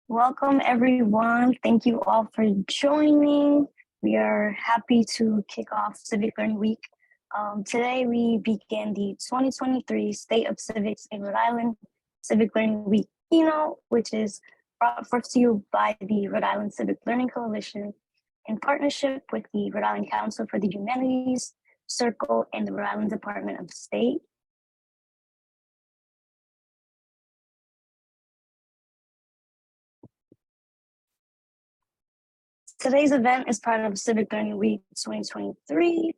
Welcome, everyone. Thank you all for joining. We are happy to kick off Civic Learning Week. Today, we begin the 2023 State of Civics in Rhode Island Civic Learning Week keynote, which is brought forth to you by the Rhode Island Civic Learning Coalition in partnership with the Rhode Island Council for the Humanities, Circle, and the Rhode Island Department of State. Today's event is part of Civic Learning Week 2023,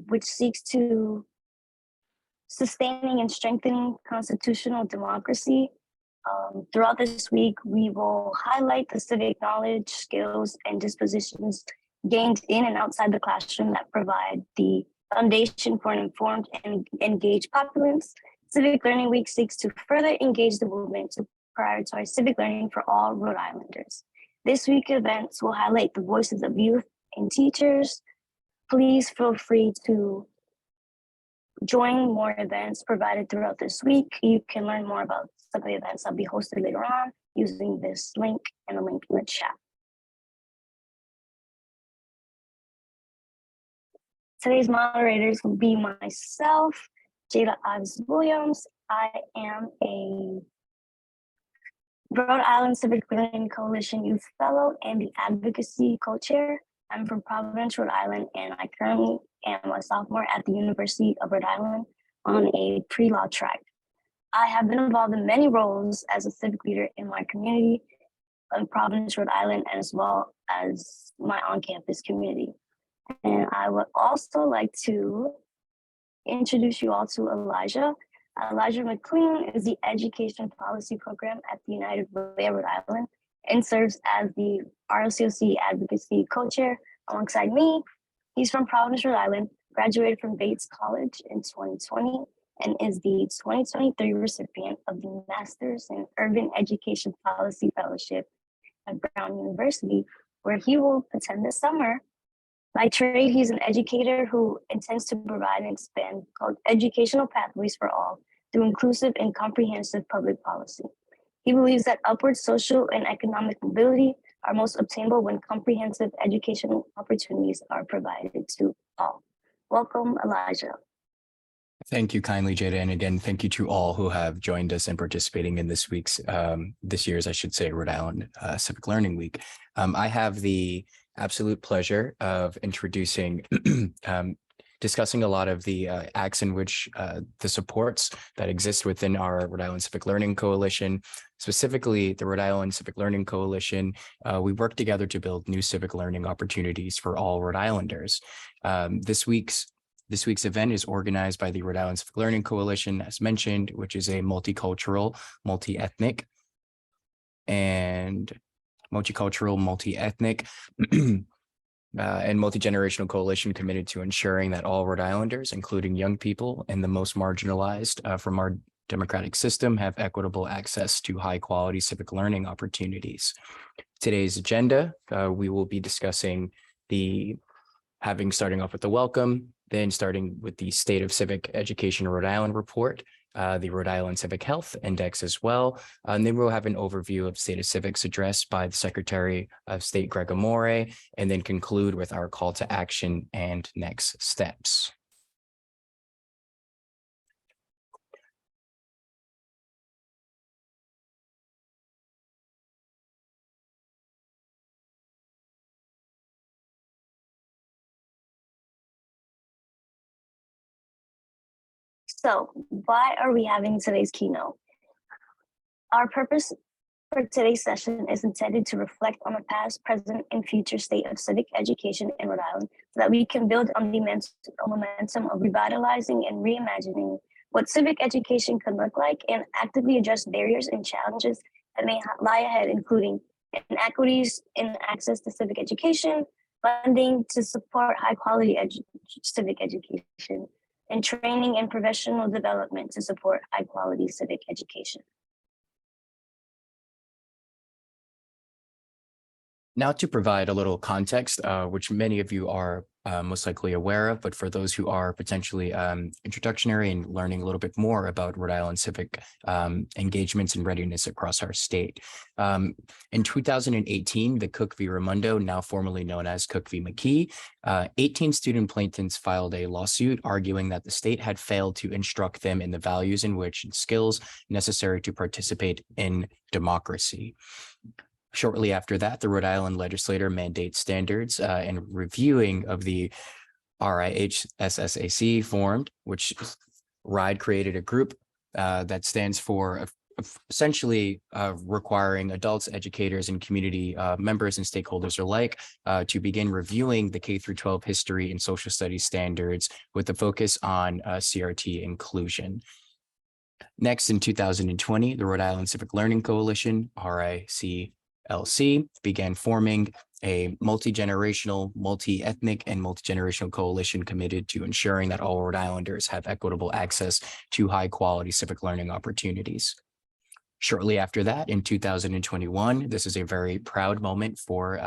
which seeks to sustaining and strengthening constitutional democracy. Throughout this week, we will highlight the civic knowledge, skills, and dispositions gained in and outside the classroom that provide the foundation for an informed and engaged populace. Civic Learning Week seeks to further engage the movement to prioritize civic learning for all Rhode Islanders. This week's events will highlight the voices of youth and teachers. Please feel free to join more events provided throughout this week. You can learn more about some of the events that will be hosted later on using this link and a link in the chat. Today's moderators will be myself, Jada Ives Williams. I am a Rhode Island Civic Learning Coalition Youth Fellow and the Advocacy Co-Chair. I'm from Providence, Rhode Island, and I currently am a sophomore at the University of Rhode Island on a pre-law track. I have been involved in many roles as a civic leader in my community in Providence, Rhode Island, as well as my on-campus community. And I would also like to introduce you all to Elijah. Elijah McLean is the Education Policy Program at the United Way of Rhode Island and serves as the ROCOC Advocacy Co-Chair alongside me. He's from Providence, Rhode Island, graduated from Bates College in 2020, and is the 2023 recipient of the Masters in Urban Education Policy Fellowship at Brown University, where he will attend this summer. By trade, he's an educator who intends to provide and expand educational pathways for all through inclusive and comprehensive public policy. He believes that upward social and economic mobility are most obtainable when comprehensive educational opportunities are provided to all. Welcome, Elijah. Thank you kindly, Jada. And again, thank you to all who have joined us and participating in this year's, I should say, Rhode Island Civic Learning Week. I have the absolute pleasure of introducing, discussing a lot of the acts in which the supports that exist within our Rhode Island Civic Learning Coalition, specifically the Rhode Island Civic Learning Coalition. We work together to build new civic learning opportunities for all Rhode Islanders. This week's event is organized by the Rhode Island Civic Learning Coalition, as mentioned, which is a multicultural, multi-ethnic, and multi-ethnic and multi-generational coalition committed to ensuring that all Rhode Islanders, including young people and the most marginalized from our democratic system, have equitable access to high-quality civic learning opportunities. Today's agenda, we will be discussing starting off with the welcome, then starting with the State of Civic Education Rhode Island report, the Rhode Island Civic Health Index as well. And then we'll have an overview of State of Civics Address by the Secretary of State, Gregg, and then conclude with our call to action and next steps. So why are we having today's keynote? Our purpose for today's session is intended to reflect on the past, present, and future state of civic education in Rhode Island so that we can build on the momentum of revitalizing and reimagining what civic education can look like and actively address barriers and challenges that may lie ahead, including inequities in access to civic education, funding to support high-quality civic education, and training and professional development to support high-quality civic education. Now to provide a little context, which many of you are most likely aware of, but for those who are potentially introductory and learning a little bit more about Rhode Island civic engagements and readiness across our state. In 2018, the Cook v. Raimondo, now formerly known as Cook v. McKee, 18 student plaintiffs filed a lawsuit arguing that the state had failed to instruct them in the values in which and skills necessary to participate in democracy. Shortly after that, the Rhode Island legislature mandates standards and reviewing of the RIHSSAC formed, which RIDE created a group that stands for essentially requiring adults, educators, and community members and stakeholders alike to begin reviewing the K-12 history and social studies standards with a focus on CRT inclusion. Next, in 2020, the Rhode Island Civic Learning Coalition, RI LC, began forming a multi-generational, multi-ethnic, and multi-generational coalition committed to ensuring that all Rhode Islanders have equitable access to high-quality civic learning opportunities. Shortly after that, in 2021, this is a very proud moment for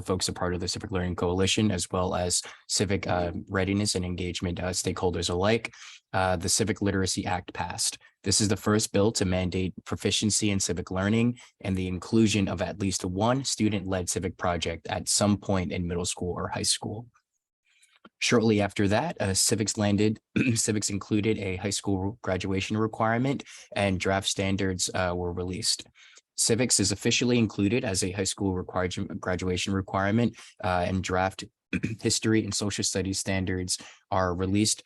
folks a part of the Civic Learning Coalition, as well as civic readiness and engagement stakeholders alike. The Civic Literacy Act passed. This is the first bill to mandate proficiency in civic learning and the inclusion of at least one student-led civic project at some point in middle school or high school. Shortly after that, civics included a high school graduation requirement, and draft standards were released. Civics is officially included as a high school graduation requirement, and draft history and social studies standards are released.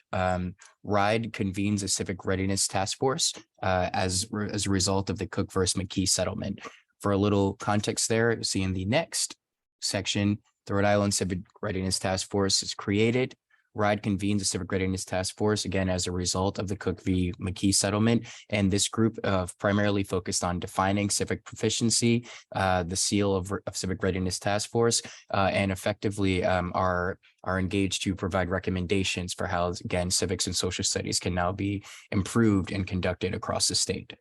RIDE convenes a civic readiness task force as a result of the Cook versus McKee settlement. For a little context there, see in the next section, the Rhode Island Civic Readiness Task Force is created. RIDE convenes a Civic Readiness Task Force, again, as a result of the Cook v. McKee settlement. And this group primarily focused on defining civic proficiency, the seal of Civic Readiness Task Force, and effectively are engaged to provide recommendations for how, again, civics and social studies can now be improved and conducted across the state.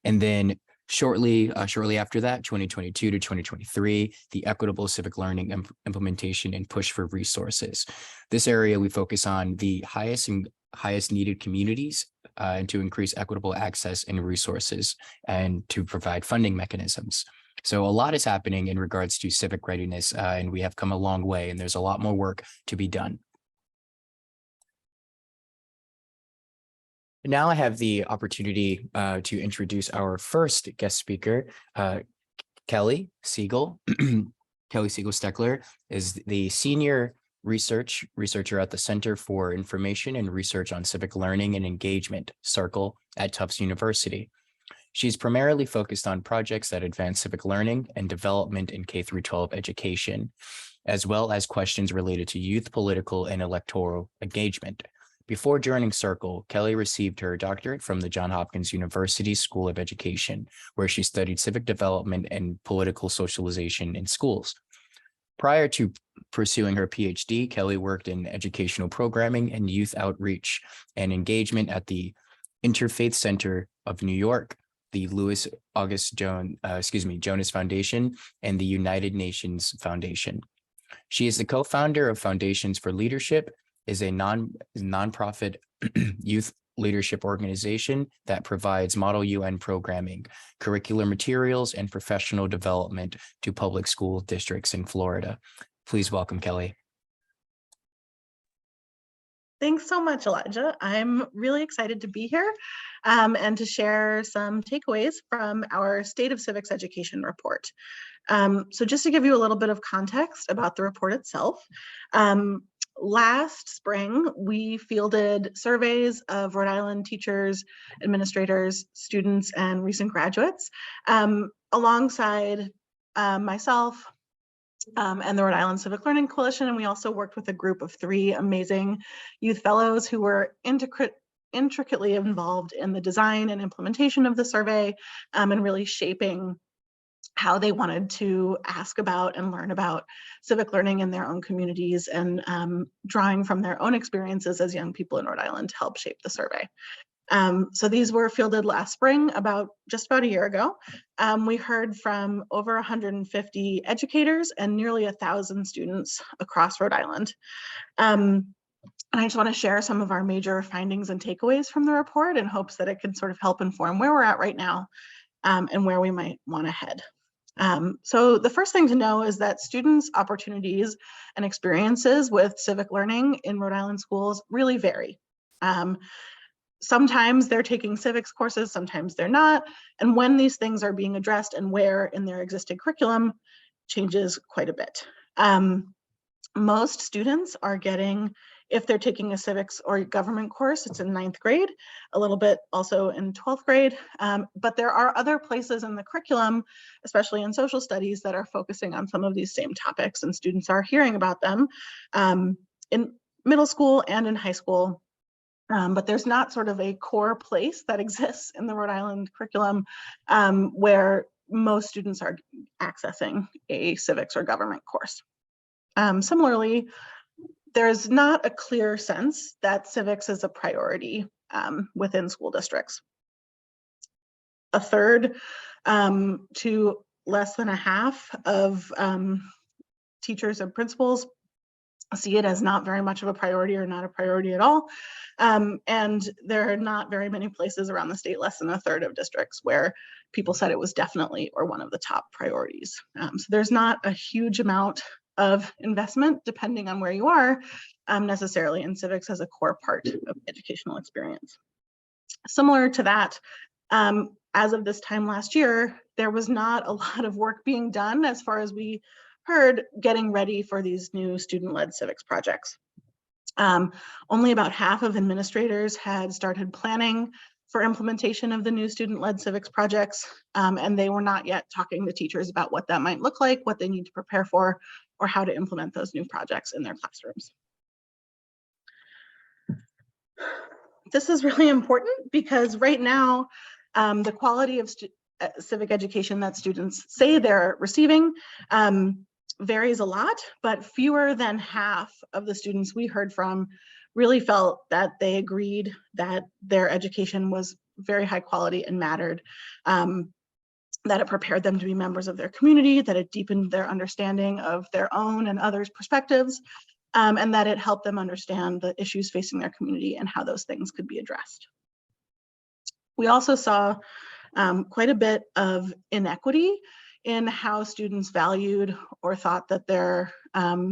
And then shortly after that, 2022 to 2023, the equitable civic learning implementation and push for resources. This area, we focus on the highest needed communities and to increase equitable access and resources and to provide funding mechanisms. So a lot is happening in regards to civic readiness, and we have come a long way, and there's a lot more work to be done. Now I have the opportunity to introduce our first guest speaker, Kelly Siegel-Stechler is the senior researcher at the Center for Information and Research on Civic Learning and Engagement, CIRCLE, at Tufts University. She's primarily focused on projects that advance civic learning and development in K-12 education, as well as questions related to youth political and electoral engagement. Before joining CIRCLE, Kelly received her doctorate from the Johns Hopkins University School of Education, where she studied civic development and political socialization in schools. Prior to pursuing her PhD, Kelly worked in educational programming and youth outreach and engagement at the Interfaith Center of New York, the Louis August Jonas Foundation, and the United Nations Foundation. She is the co-founder of Foundations for Leadership, is a nonprofit youth leadership organization that provides Model UN programming, curricular materials, and professional development to public school districts in Florida. Please welcome Kelly. Thanks so much, Elijah. I'm really excited to be here and to share some takeaways from our State of Civics Education report. So just to give you a little bit of context about the report itself, last spring, we fielded surveys of Rhode Island teachers, administrators, students, and recent graduates alongside myself and the Rhode Island Civic Learning Coalition. And we also worked with a group of 3 amazing youth fellows who were intricately involved in the design and implementation of the survey and really shaping how they wanted to ask about and learn about civic learning in their own communities and drawing from their own experiences as young people in Rhode Island to help shape the survey. So these were fielded last spring, just about a year ago. We heard from over 150 educators and nearly 1,000 students across Rhode Island. And I just want to share some of our major findings and takeaways from the report in hopes that it can sort of help inform where we're at right now and where we might want to head. So the first thing to know is that students' opportunities and experiences with civic learning in Rhode Island schools really vary. Sometimes they're taking civics courses, sometimes they're not. And when these things are being addressed and where in their existing curriculum changes quite a bit. Most students are getting, if they're taking a civics or government course, it's in 9th grade, a little bit also in 12th grade. But there are other places in the curriculum, especially in social studies, that are focusing on some of these same topics, and students are hearing about them in middle school and in high school. But there's not sort of a core place that exists in the Rhode Island curriculum where most students are accessing a civics or government course. Similarly, there's not a clear sense that civics is a priority within school districts. A third to less than a half of teachers and principals see it as not very much of a priority or not a priority at all. And there are not very many places around the state, less than a third of districts, where people said it was definitely or one of the top priorities. So there's not a huge amount of investment, depending on where you are, necessarily in civics as a core part of educational experience. Similar to that, as of this time last year, there was not a lot of work being done, as far as we heard, getting ready for these new student-led civics projects. Only about half of administrators had started planning for implementation of the new student-led civics projects, and they were not yet talking to teachers about what that might look like, what they need to prepare for, or how to implement those new projects in their classrooms. This is really important because right now, the quality of civic education that students say they're receiving varies a lot, but fewer than half of the students we heard from really felt that they agreed that their education was very high quality and mattered, that it prepared them to be members of their community, that it deepened their understanding of their own and others' perspectives, and that it helped them understand the issues facing their community and how those things could be addressed. We also saw quite a bit of inequity in how students valued or thought that their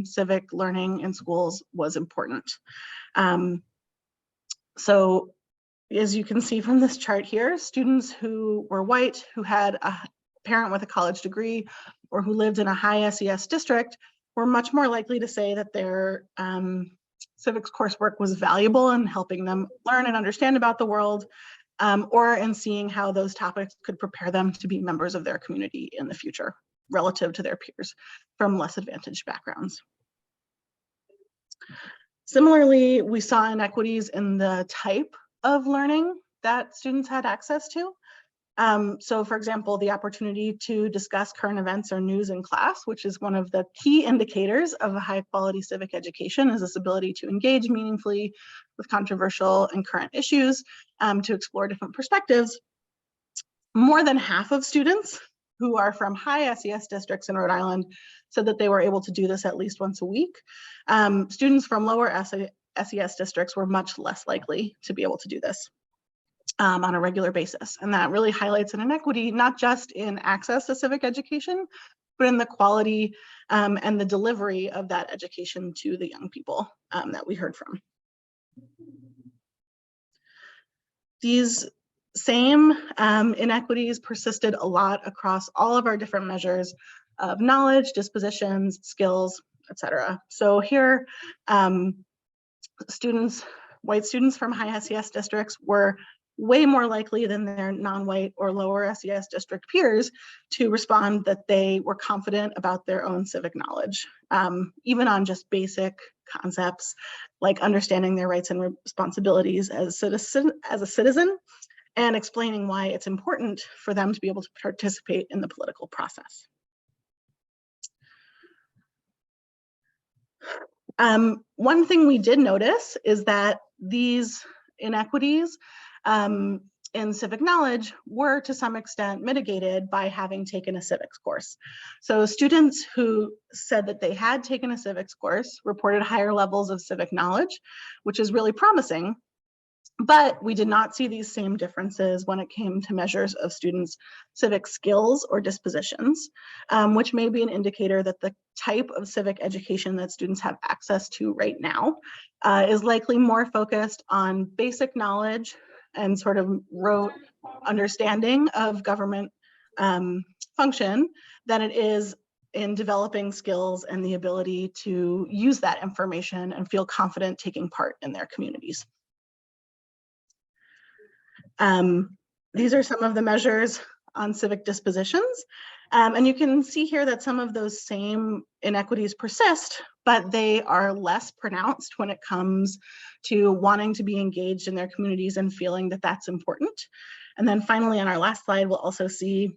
civic learning in schools was important. So as you can see from this chart here, students who were white, who had a parent with a college degree, or who lived in a high SES district were much more likely to say that their civics coursework was valuable in helping them learn and understand about the world, or in seeing how those topics could prepare them to be members of their community in the future relative to their peers from less advantaged backgrounds. Similarly, we saw inequities in the type of learning that students had access to. So for example, the opportunity to discuss current events or news in class, which is one of the key indicators of a high quality civic education, is this ability to engage meaningfully with controversial and current issues, to explore different perspectives. More than half of students who are from high SES districts in Rhode Island said that they were able to do this at least once a week. Students from lower SES districts were much less likely to be able to do this on a regular basis. And that really highlights an inequity, not just in access to civic education, but in the quality and the delivery of that education to the young people that we heard from. These same inequities persisted a lot across all of our different measures of knowledge, dispositions, skills, etc. So here, white students from high SES districts were way more likely than their non-white or lower SES district peers to respond that they were confident about their own civic knowledge, even on just basic concepts like understanding their rights and responsibilities as a citizen, and explaining why it's important for them to be able to participate in the political process. One thing we did notice is that these inequities in civic knowledge were to some extent mitigated by having taken a civics course. So students who said that they had taken a civics course reported higher levels of civic knowledge, which is really promising. But we did not see these same differences when it came to measures of students' civic skills or dispositions, which may be an indicator that the type of civic education that students have access to right now is likely more focused on basic knowledge and sort of rote understanding of government function than it is in developing skills and the ability to use that information and feel confident taking part in their communities. These are some of the measures on civic dispositions. And you can see here that some of those same inequities persist, but they are less pronounced when it comes to wanting to be engaged in their communities and feeling that that's important. And then finally, on our last slide, we'll also see,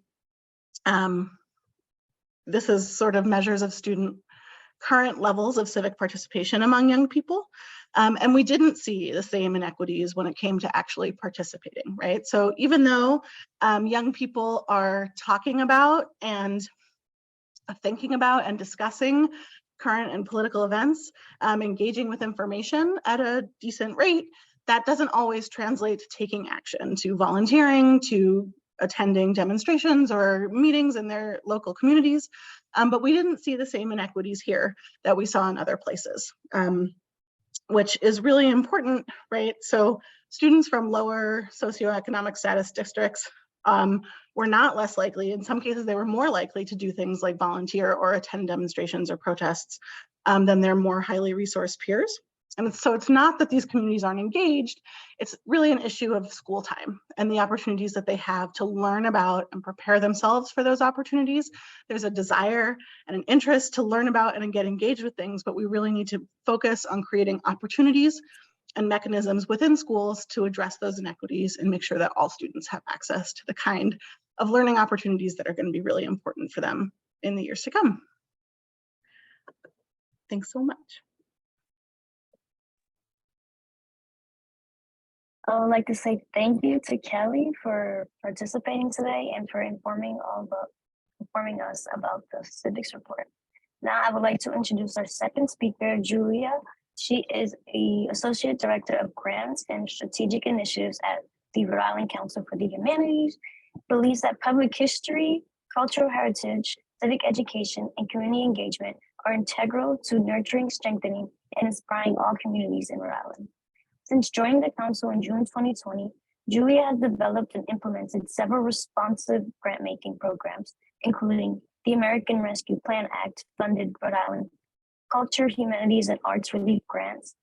this is sort of measures of student current levels of civic participation among young people. And we didn't see the same inequities when it came to actually participating, right? So even though young people are talking about and thinking about and discussing current and political events, engaging with information at a decent rate, that doesn't always translate to taking action, to volunteering, to attending demonstrations or meetings in their local communities. But we didn't see the same inequities here that we saw in other places, which is really important, right? So students from lower socioeconomic status districts were not less likely. In some cases, they were more likely to do things like volunteer or attend demonstrations or protests than their more highly resourced peers. And so it's not that these communities aren't engaged, it's really an issue of school time and the opportunities that they have to learn about and prepare themselves for those opportunities. There's a desire and an interest to learn about and get engaged with things, but we really need to focus on creating opportunities and mechanisms within schools to address those inequities and make sure that all students have access to the kind of learning opportunities that are going to be really important for them in the years to come. Thanks so much. I would like to say thank you to Kelly for participating today and for informing us about the civics report. Now I would like to introduce our second speaker, Julia. She is the Associate Director of Grants and Strategic Initiatives at the Rhode Island Council for the Humanities. Believes that public history, cultural heritage, civic education, and community engagement are integral to nurturing, strengthening, and inspiring all communities in Rhode Island. Since joining the council in June 2020, Julia has developed and implemented several responsive grant-making programs, including the American Rescue Plan Act funded Rhode Island Culture, Humanities, and Arts Relief Grants,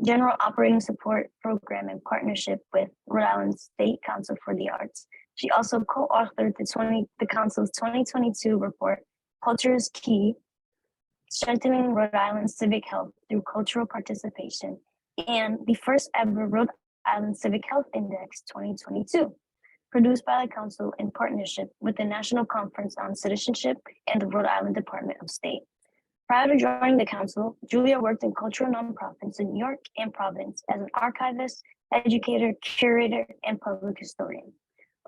General Operating Support Program in partnership with Rhode Island State Council for the Arts. She also co-authored the council's 2022 report, Culture is Key, Strengthening Rhode Island Civic Health Through Cultural Participation, and the first ever Rhode Island Civic Health Index 2022, produced by the council in partnership with the National Conference on Citizenship and the Rhode Island Department of State. Prior to joining the council, Julia worked in cultural nonprofits in New York and Providence as an archivist, educator, curator, and public historian.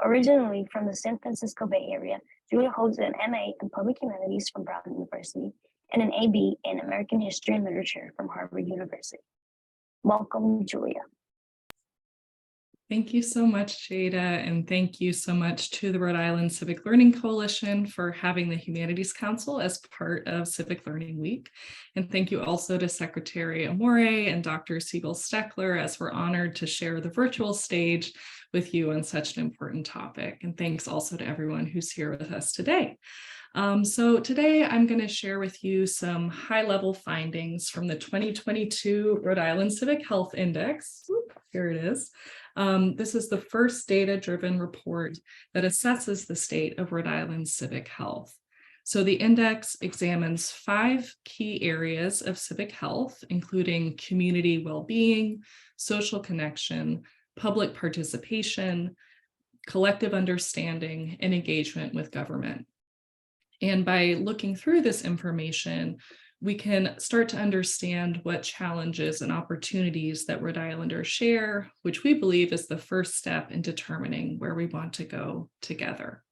Originally from the San Francisco Bay Area, Julia holds an MA in Public Humanities from Brown University and an AB in American History and Literature from Harvard University. Welcome, Julia. Thank you so much, Jada, and thank you so much to the Rhode Island Civic Learning Coalition for having the Humanities Council as part of Civic Learning Week. And thank you also to Secretary Amore and Dr. Siegel-Stechler, as we're honored to share the virtual stage with you on such an important topic. And thanks also to everyone who's here with us today. So today I'm going to share with you some high-level findings from the 2022 Rhode Island Civic Health Index. Here it is. This is the first data-driven report that assesses the state of Rhode Island's civic health. So the index examines 5 key areas of civic health, including community well-being, social connection, public participation, collective understanding, and engagement with government. And by looking through this information, we can start to understand what challenges and opportunities that Rhode Islanders share, which we believe is the first step in determining where we want to go together.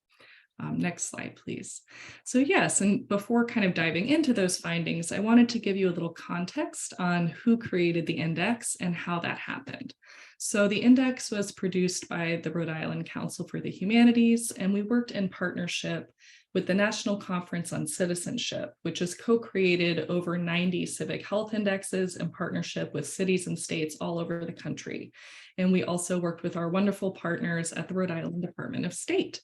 Next slide, please. So yes, and before kind of diving into those findings, I wanted to give you a little context on who created the index and how that happened. So the index was produced by the Rhode Island Council for the Humanities, and we worked in partnership with the National Conference on Citizenship, which has co-created over 90 civic health indexes in partnership with cities and states all over the country. And we also worked with our wonderful partners at the Rhode Island Department of State.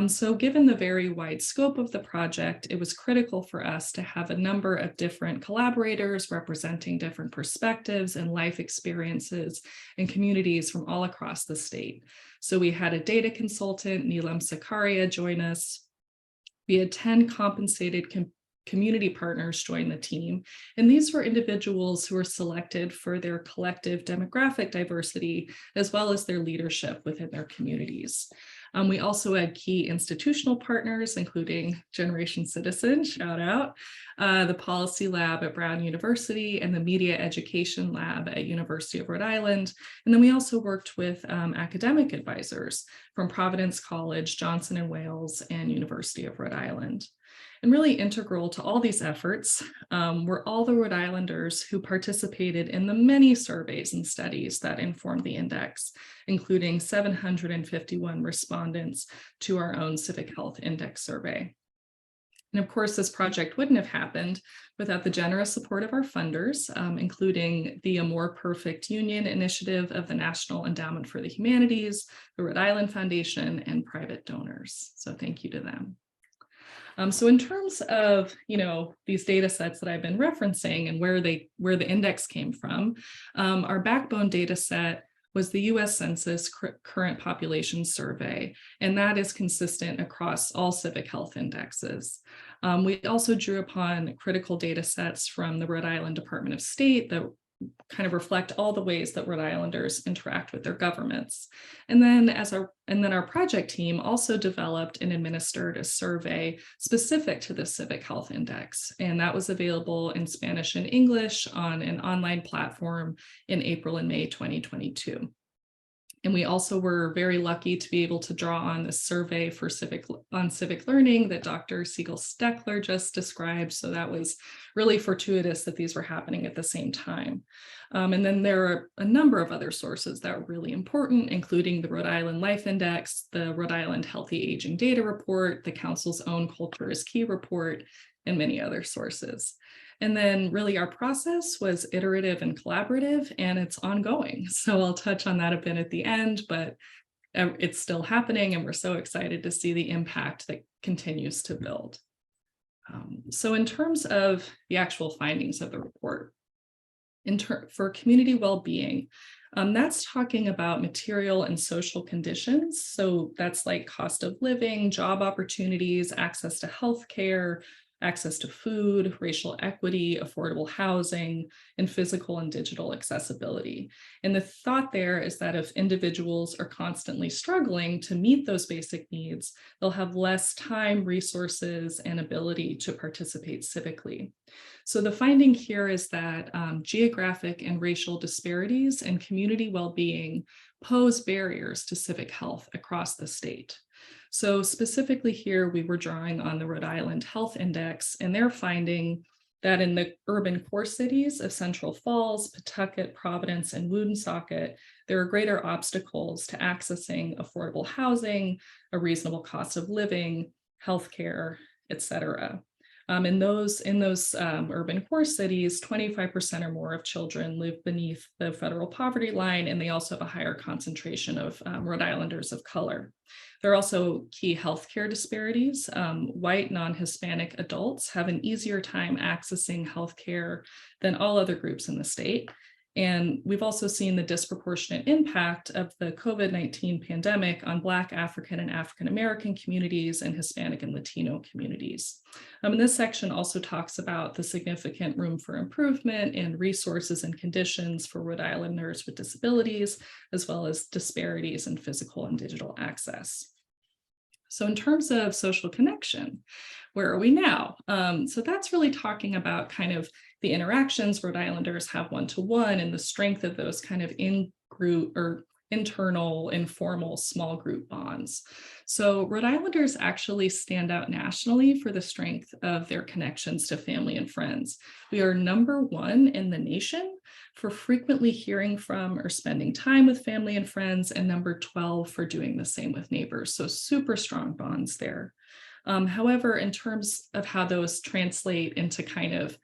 So given the very wide scope of the project, it was critical for us to have a number of different collaborators representing different perspectives and life experiences and communities from all across the state. So we had a data consultant, Neelam Sakaria, join us. We had 10 compensated community partners join the team, and these were individuals who were selected for their collective demographic diversity, as well as their leadership within their communities. We also had key institutional partners, including Generation Citizen, shout out, the Policy Lab at Brown University, and the Media Education Lab at University of Rhode Island. And then we also worked with academic advisors from Providence College, Johnson & Wales, and University of Rhode Island. And really integral to all these efforts were all the Rhode Islanders who participated in the many surveys and studies that informed the index, including 751 respondents to our own Civic Health Index survey. And of course, this project wouldn't have happened without the generous support of our funders, including the Amore Perfect Union initiative of the National Endowment for the Humanities, the Rhode Island Foundation, and private donors. So thank you to them. So in terms of, these data sets that I've been referencing and where the index came from, our backbone data set was the US Census Current Population Survey, and that is consistent across all civic health indexes. We also drew upon critical data sets from the Rhode Island Department of State that kind of reflect all the ways that Rhode Islanders interact with their governments. And then our project team also developed and administered a survey specific to the Civic Health Index. And that was available in Spanish and English on an online platform in April and May 2022. And we also were very lucky to be able to draw on the survey for civic learning that Dr. Siegel-Stechler just described. So that was really fortuitous that these were happening at the same time. And then there are a number of other sources that were really important, including the Rhode Island Life Index, the Rhode Island Healthy Aging Data Report, the Council's own Culture is Key report, and many other sources. And then really our process was iterative and collaborative, and it's ongoing. So I'll touch on that a bit at the end, but it's still happening, and we're so excited to see the impact that continues to build. So in terms of the actual findings of the report, for community well-being, that's talking about material and social conditions. So that's like cost of living, job opportunities, access to healthcare, access to food, racial equity, affordable housing, and physical and digital accessibility. And the thought there is that if individuals are constantly struggling to meet those basic needs, they'll have less time, resources, and ability to participate civically. So the finding here is that geographic and racial disparities and community well-being pose barriers to civic health across the state. So specifically here, we were drawing on the Rhode Island Health Index, and they're finding that in the urban core cities of Central Falls, Pawtucket, Providence, and Woonsocket, there are greater obstacles to accessing affordable housing, a reasonable cost of living, healthcare, et cetera. In those urban core cities, 25% or more of children live beneath the federal poverty line, and they also have a higher concentration of Rhode Islanders of color. There are also key healthcare disparities. White non-Hispanic adults have an easier time accessing healthcare than all other groups in the state. And we've also seen the disproportionate impact of the COVID-19 pandemic on Black, African, and African-American communities and Hispanic and Latino communities. And this section also talks about the significant room for improvement in resources and conditions for Rhode Islanders with disabilities, as well as disparities in physical and digital access. So in terms of social connection, where are we now? So that's really talking about kind of the interactions Rhode Islanders have one-to-one and the strength of those kind of in-group or internal, informal, small group bonds. So Rhode Islanders actually stand out nationally for the strength of their connections to family and friends. We are #1 in the nation for frequently hearing from or spending time with family and friends, and #12 for doing the same with neighbors. So super strong bonds there. However, in terms of how those translate into kind of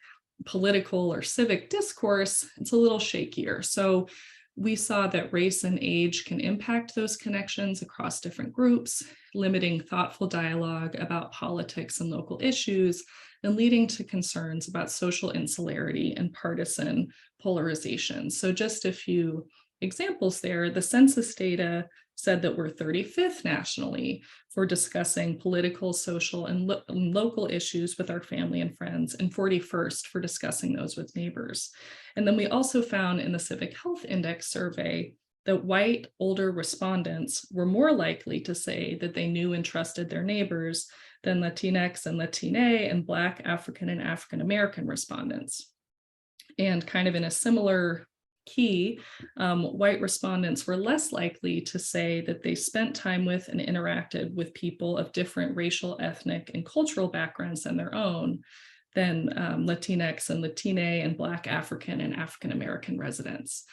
political or civic discourse, it's a little shakier. So we saw that race and age can impact those connections across different groups, limiting thoughtful dialogue about politics and local issues, and leading to concerns about social insularity and partisan polarization. So just a few examples there. The census data said that we're 35th nationally for discussing political, social, and local issues with our family and friends, and 41st for discussing those with neighbors. And then we also found in the Civic Health Index survey that white older respondents were more likely to say that they knew and trusted their neighbors than Latinx and Latine and Black, African, and African American respondents. And kind of in a similar key, white respondents were less likely to say that they spent time with and interacted with people of different racial, ethnic, and cultural backgrounds than their own than Latinx and Latine and Black, African, and African American residents.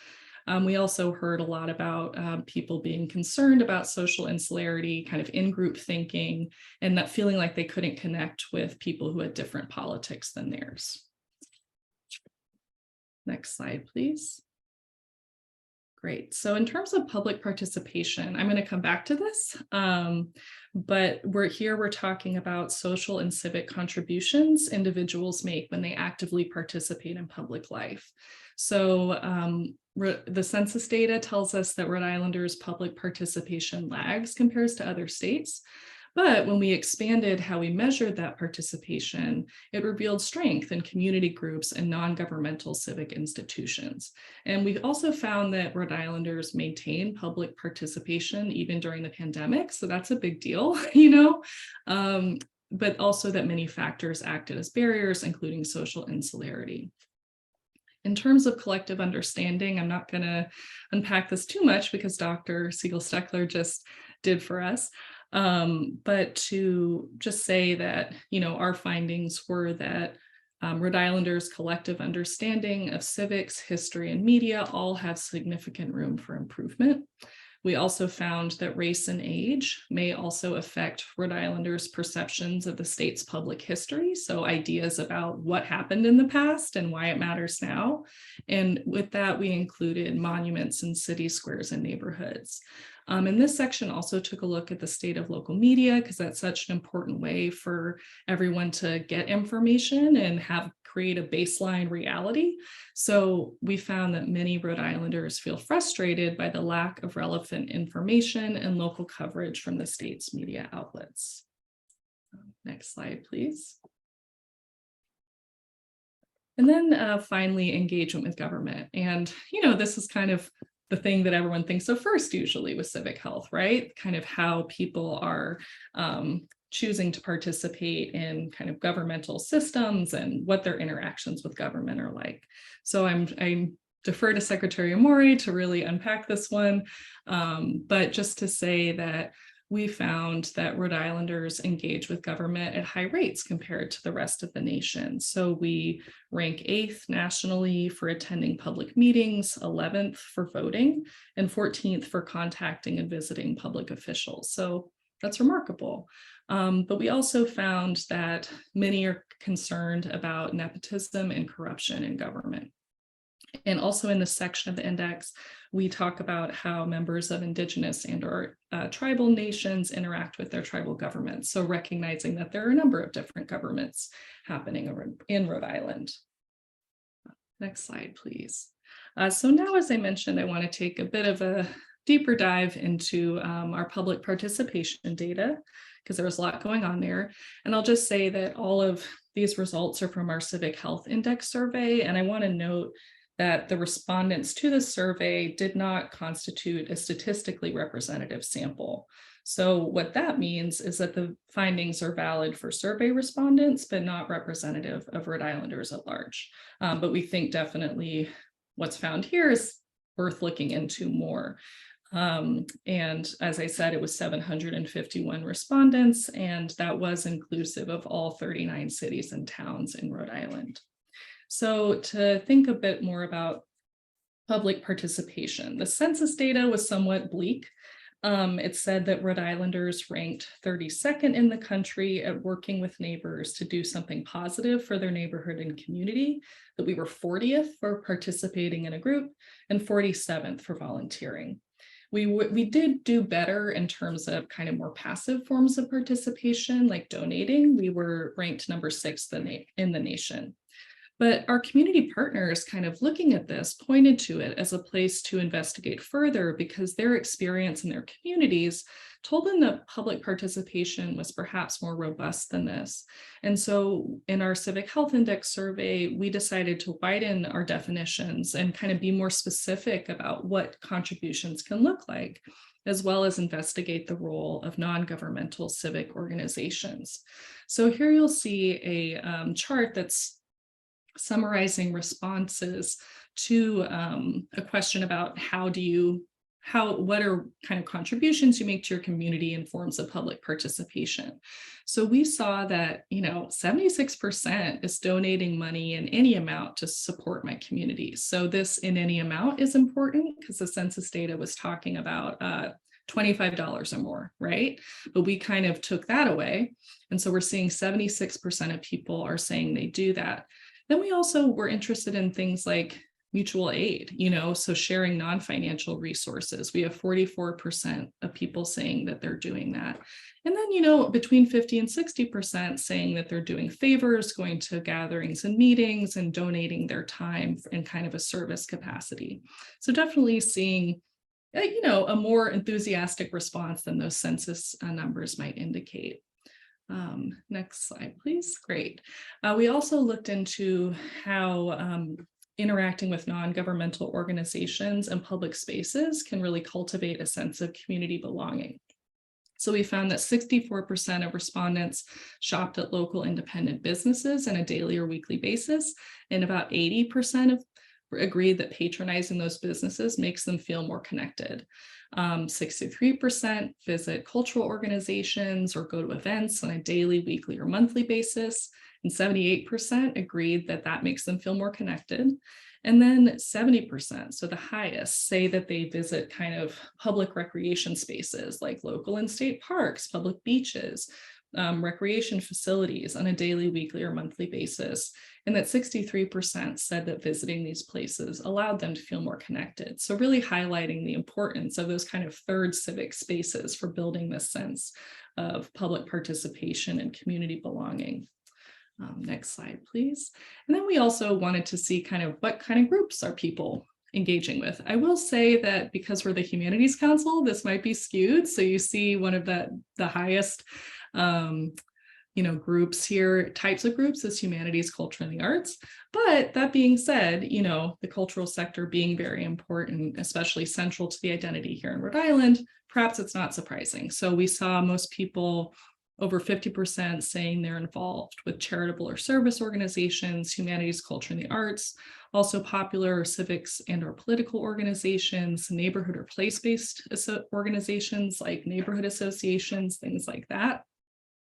We also heard a lot about people being concerned about social insularity, kind of in-group thinking, and that feeling like they couldn't connect with people who had different politics than theirs. Next slide, please. Great. So in terms of public participation, I'm going to come back to this, but we're talking about social and civic contributions individuals make when they actively participate in public life. So the census data tells us that Rhode Islanders' public participation lags compared to other states. But when we expanded how we measured that participation, it revealed strength in community groups and non-governmental civic institutions. And we also found that Rhode Islanders maintain public participation even during the pandemic. So that's a big deal, but also that many factors acted as barriers, including social insularity. In terms of collective understanding, I'm not going to unpack this too much because Dr. Siegel-Stechler just did for us. But to just say that, our findings were that Rhode Islanders' collective understanding of civics, history, and media all have significant room for improvement. We also found that race and age may also affect Rhode Islanders' perceptions of the state's public history, so ideas about what happened in the past and why it matters now. And with that, we included monuments in city squares and neighborhoods. And this section also took a look at the state of local media, because that's such an important way for everyone to get information and create a baseline reality. So we found that many Rhode Islanders feel frustrated by the lack of relevant information and local coverage from the state's media outlets. Next slide, please. And then finally, engagement with government. And, this is kind of the thing that everyone thinks of first, usually with civic health, right? Kind of how people are choosing to participate in kind of governmental systems and what their interactions with government are like. So I defer to Secretary Amore to really unpack this one, but just to say that we found that Rhode Islanders engage with government at high rates compared to the rest of the nation. So we rank 8th nationally for attending public meetings, 11th for voting, and 14th for contacting and visiting public officials. So that's remarkable. But we also found that many are concerned about nepotism and corruption in government. And also in this section of the index, we talk about how members of Indigenous and/or tribal nations interact with their tribal governments. So recognizing that there are a number of different governments happening in Rhode Island. Next slide, please. So now, as I mentioned, I want to take a bit of a deeper dive into our public participation data, because there was a lot going on there. And I'll just say that all of these results are from our Civic Health Index survey. And I want to note that the respondents to the survey did not constitute a statistically representative sample. So what that means is that the findings are valid for survey respondents, but not representative of Rhode Islanders at large. But we think definitely what's found here is worth looking into more. And as I said, it was 751 respondents, and that was inclusive of all 39 cities and towns in Rhode Island. So to think a bit more about public participation, the census data was somewhat bleak. It said that Rhode Islanders ranked 32nd in the country at working with neighbors to do something positive for their neighborhood and community, that we were 40th for participating in a group and 47th for volunteering. We did do better in terms of kind of more passive forms of participation, like donating. We were ranked number 6 in the nation. But our community partners, kind of looking at this, pointed to it as a place to investigate further, because their experience in their communities told them that public participation was perhaps more robust than this. And so in our Civic Health Index survey, we decided to widen our definitions and kind of be more specific about what contributions can look like, as well as investigate the role of non-governmental civic organizations. So here you'll see a chart that's summarizing responses to a question about what are kind of contributions you make to your community in forms of public participation. So we saw that, 76% is donating money in any amount to support my community. So this in any amount is important because the census data was talking about $25 or more, right? But we kind of took that away. And so we're seeing 76% of people are saying they do that. Then we also were interested in things like mutual aid, so sharing non-financial resources. We have 44% of people saying that they're doing that. And then, between 50 and 60% saying that they're doing favors, going to gatherings and meetings and donating their time in kind of a service capacity. So definitely seeing, a more enthusiastic response than those census numbers might indicate. Next slide, please. Great. We also looked into how interacting with non-governmental organizations and public spaces can really cultivate a sense of community belonging. So we found that 64% of respondents shopped at local independent businesses on a daily or weekly basis, and about 80% agreed that patronizing those businesses makes them feel more connected. 63% visit cultural organizations or go to events on a daily, weekly, or monthly basis, and 78% agreed that that makes them feel more connected. And then 70%, so the highest, say that they visit kind of public recreation spaces like local and state parks, public beaches, recreation facilities on a daily, weekly, or monthly basis. And that 63% said that visiting these places allowed them to feel more connected. So really highlighting the importance of those kind of third civic spaces for building this sense of public participation and community belonging. Next slide, please. And then we also wanted to see kind of what kind of groups are people engaging with. I will say that because we're the Humanities Council, this might be skewed. So you see one of the highest groups here, types of groups is humanities, culture, and the arts. But that being said, the cultural sector being very important, especially central to the identity here in Rhode Island, perhaps it's not surprising. So we saw most people, over 50%, saying they're involved with charitable or service organizations, humanities, culture, and the arts, also popular civics and or political organizations, neighborhood or place-based organizations like neighborhood associations, things like that,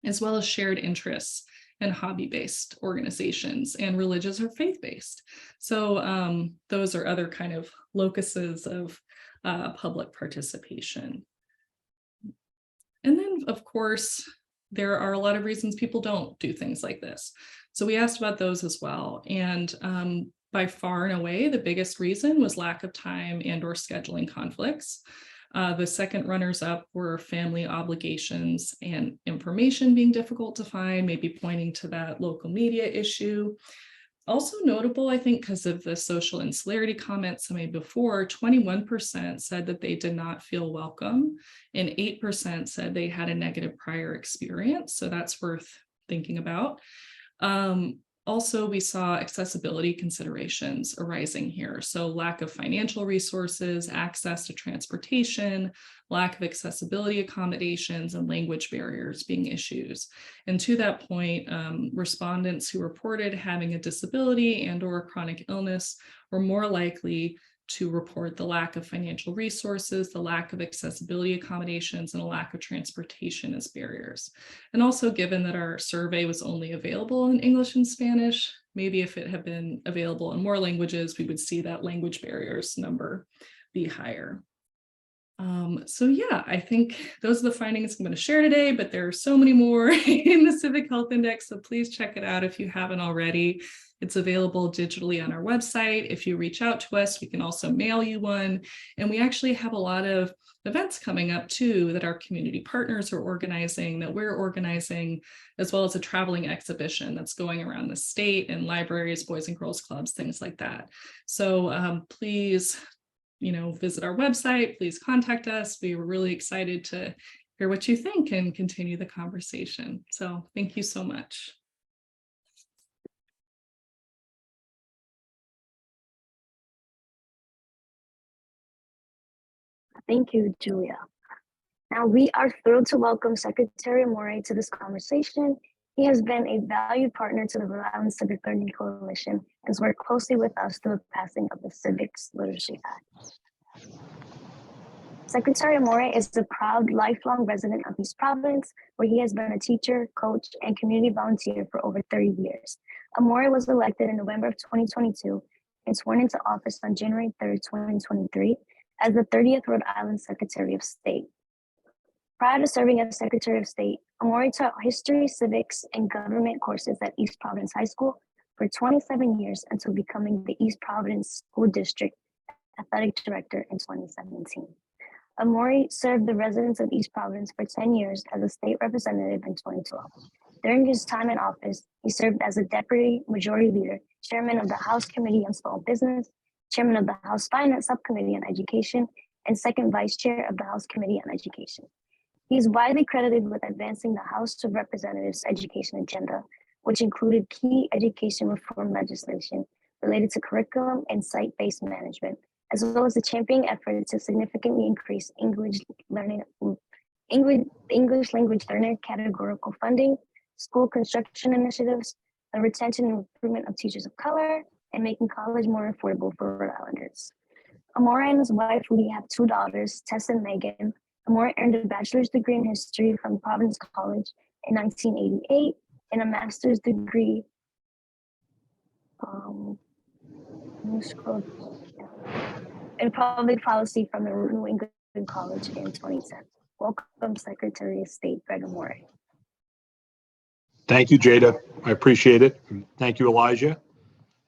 as well as shared interests and hobby-based organizations and religious or faith-based. So those are other kind of locuses of public participation. And then, of course, there are a lot of reasons people don't do things like this. So we asked about those as well. And by far and away, the biggest reason was lack of time and or scheduling conflicts. The second runners up were family obligations and information being difficult to find, maybe pointing to that local media issue. Also notable, I think, because of the social insularity comments I made before, 21% said that they did not feel welcome, and 8% said they had a negative prior experience. So that's worth thinking about. Also, we saw accessibility considerations arising here. So lack of financial resources, access to transportation, lack of accessibility accommodations, and language barriers being issues. And to that point, respondents who reported having a disability and/or chronic illness were more likely to report the lack of financial resources, the lack of accessibility accommodations, and a lack of transportation as barriers. And also, given that our survey was only available in English and Spanish, maybe if it had been available in more languages, we would see that language barriers number be higher. So yeah, I think those are the findings I'm going to share today, but there are so many more in the Civic Health Index, so please check it out if you haven't already. It's available digitally on our website. If you reach out to us, we can also mail you one. And we actually have a lot of events coming up too that our community partners are organizing, that we're organizing, as well as a traveling exhibition that's going around the state and libraries, boys and girls clubs, things like that. So please, visit our website, please contact us. We were really excited to hear what you think and continue the conversation. So thank you so much. Thank you, Julia. Now we are thrilled to welcome Secretary Amore to this conversation. He has been a valued partner to the Rhode Island Civic Learning Coalition and has worked closely with us through the passing of the Civics Literacy Act. Secretary Amore is a proud lifelong resident of East Providence, where he has been a teacher, coach, and community volunteer for over 30 years. Amore was elected in November of 2022 and sworn into office on January 3rd, 2023 as the 30th Rhode Island Secretary of State. Prior to serving as Secretary of State, Amore taught history, civics, and government courses at East Providence High School for 27 years until becoming the East Providence School District Athletic Director in 2017. Amore served the residents of East Providence for 10 years as a state representative in 2012. During his time in office, he served as a Deputy Majority Leader, Chairman of the House Committee on Small Business, Chairman of the House Finance Subcommittee on Education, and Second Vice Chair of the House Committee on Education. He is widely credited with advancing the House of Representatives' education agenda, which included key education reform legislation related to curriculum and site-based management, as well as the championing effort to significantly increase English language learner categorical funding, school construction initiatives, the retention and recruitment of teachers of color, and making college more affordable for Rhode Islanders. Amore and his wife, Rudy, have two daughters, Tess and Megan. Amore earned a bachelor's degree in history from Providence College in 1988 and a master's degree in public policy from the New England College in 2010. Welcome, Secretary of State Gregg Amore. Thank you, Jada. I appreciate it. And thank you, Elijah.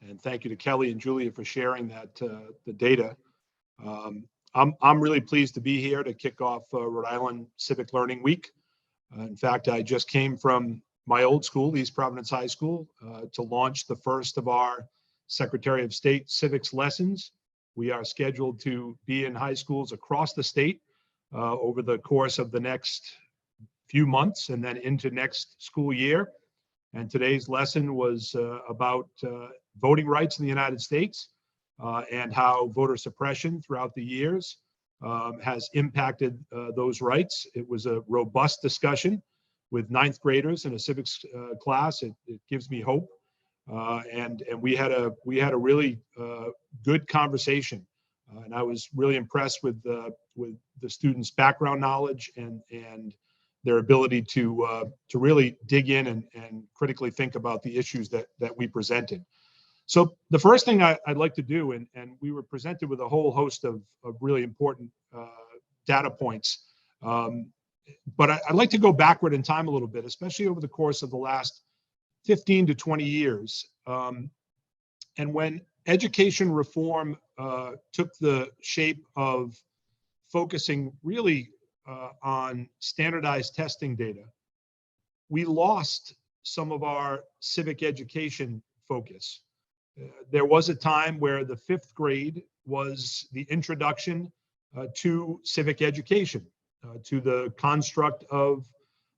And thank you to Kelly and Julia for sharing that the data. I'm really pleased to be here to kick off Rhode Island Civic Learning Week. In fact, I just came from my old school, East Providence High School, to launch the first of our Secretary of State civics lessons. We are scheduled to be in high schools across the state over the course of the next few months and then into next school year. And today's lesson was about voting rights in the United States and how voter suppression throughout the years has impacted those rights. It was a robust discussion with ninth graders in a civics class. It gives me hope. And we had a really good conversation. And I was really impressed with the students' background knowledge and their ability to really dig in and critically think about the issues that we presented. So the first thing I'd like to do, and we were presented with a whole host of really important data points, but I'd like to go backward in time a little bit, especially over the course of the last 15 to 20 years. And when education reform took the shape of focusing really on standardized testing data, we lost some of our civic education focus. There was a time where the 5th grade was the introduction to civic education, to the construct of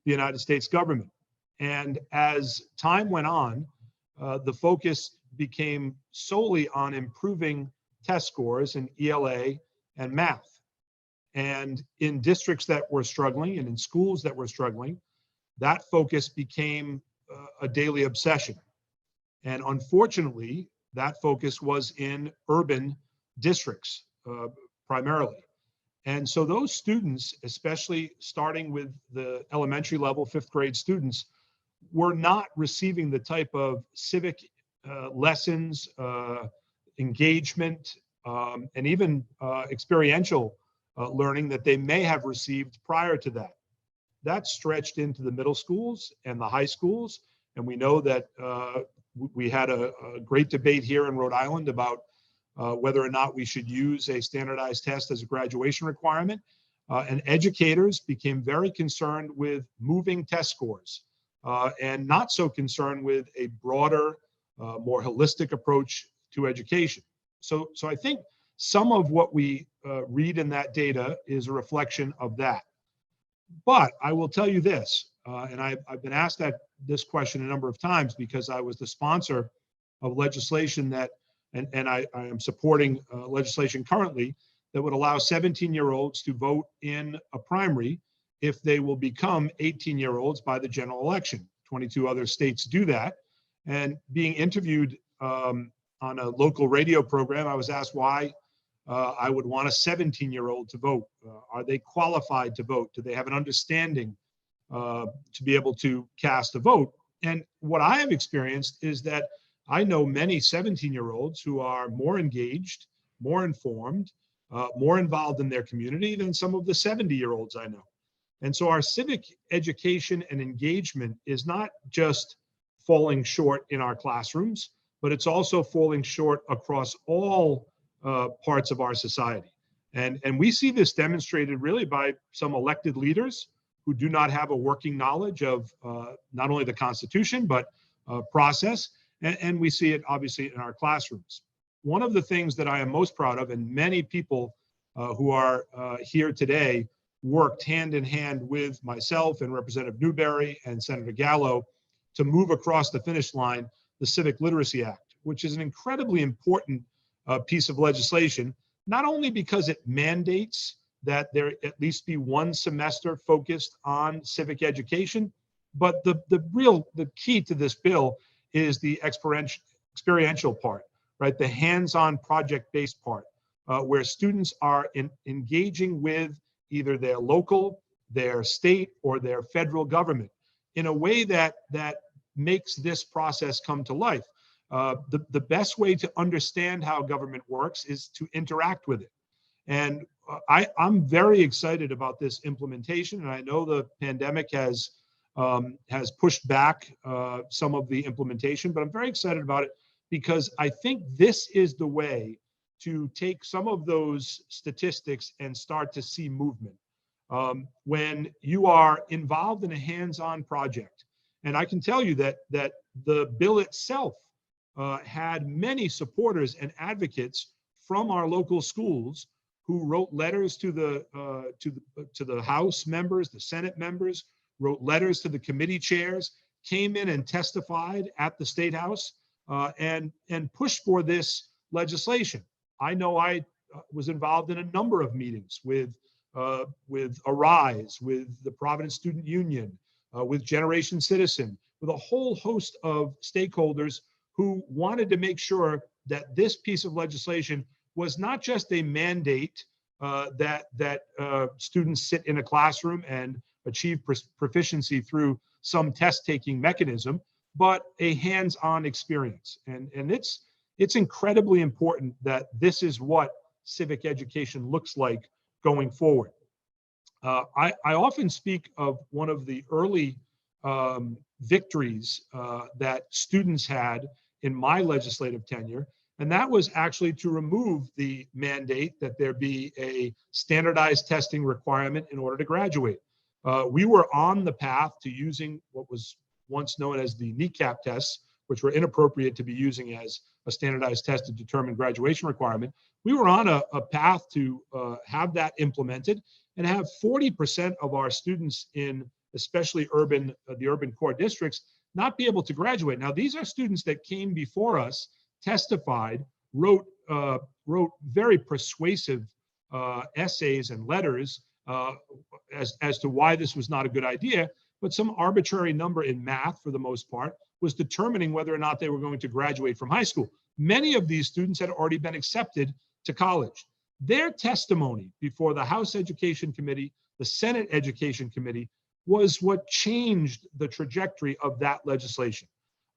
the United States government. And as time went on, the focus became solely on improving test scores in ELA and math. And in districts that were struggling and in schools that were struggling, that focus became a daily obsession. And unfortunately, that focus was in urban districts primarily. And so those students, especially starting with the elementary level, 5th grade students, were not receiving the type of civic lessons, engagement, and even experiential learning that they may have received prior to that. That stretched into the middle schools and the high schools. And we know that we had a great debate here in Rhode Island about whether or not we should use a standardized test as a graduation requirement. And educators became very concerned with moving test scores and not so concerned with a broader, more holistic approach to education. So I think some of what we read in that data is a reflection of that. But I will tell you this, and I've been asked this question a number of times because I was the sponsor of legislation that, and I am supporting legislation currently that would allow 17-year-olds to vote in a primary if they will become 18-year-olds by the general election. 22 other states do that. And being interviewed on a local radio program, I was asked why I would want a 17-year-old to vote. Are they qualified to vote? Do they have an understanding to be able to cast a vote? And what I have experienced is that I know many 17-year-olds who are more engaged, more informed, more involved in their community than some of the 70-year-olds I know. And so our civic education and engagement is not just falling short in our classrooms, but it's also falling short across all parts of our society. And we see this demonstrated really by some elected leaders who do not have a working knowledge of not only the Constitution, but process. And we see it obviously in our classrooms. One of the things that I am most proud of, and many people who are here today worked hand in hand with myself and Representative Newberry and Senator Gallo to move across the finish line the Civic Literacy Act, which is an incredibly important piece of legislation, not only because it mandates that there at least be one semester focused on civic education, but the key to this bill is the experiential part, right? The hands-on project-based part, where students are engaging with either their local, their state, or their federal government in a way that makes this process come to life. The best way to understand how government works is to interact with it. And I'm very excited about this implementation. And I know the pandemic has pushed back some of the implementation, but I'm very excited about it because I think this is the way to take some of those statistics and start to see movement. When you are involved in a hands-on project, and I can tell you that the bill itself had many supporters and advocates from our local schools who wrote letters to the House members, the Senate members, wrote letters to the committee chairs, came in and testified at the State House and pushed for this legislation. I know I was involved in a number of meetings with RISE, with the Providence Student Union, with Generation Citizen, with a whole host of stakeholders who wanted to make sure that this piece of legislation was not just a mandate that students sit in a classroom and achieve proficiency through some test-taking mechanism, but a hands-on experience. And it's incredibly important that this is what civic education looks like going forward. I often speak of one of the early victories that students had in my legislative tenure, and that was actually to remove the mandate that there be a standardized testing requirement in order to graduate. We were on the path to using what was once known as the kneecap tests, which were inappropriate to be using as a standardized test to determine graduation requirement. We were on a path to have that implemented and have 40% of our students in especially the urban core districts not be able to graduate. Now, these are students that came before us, testified, wrote very persuasive essays and letters as to why this was not a good idea, but some arbitrary number in math, for the most part, was determining whether or not they were going to graduate from high school. Many of these students had already been accepted to college. Their testimony before the House Education Committee, the Senate Education Committee, was what changed the trajectory of that legislation.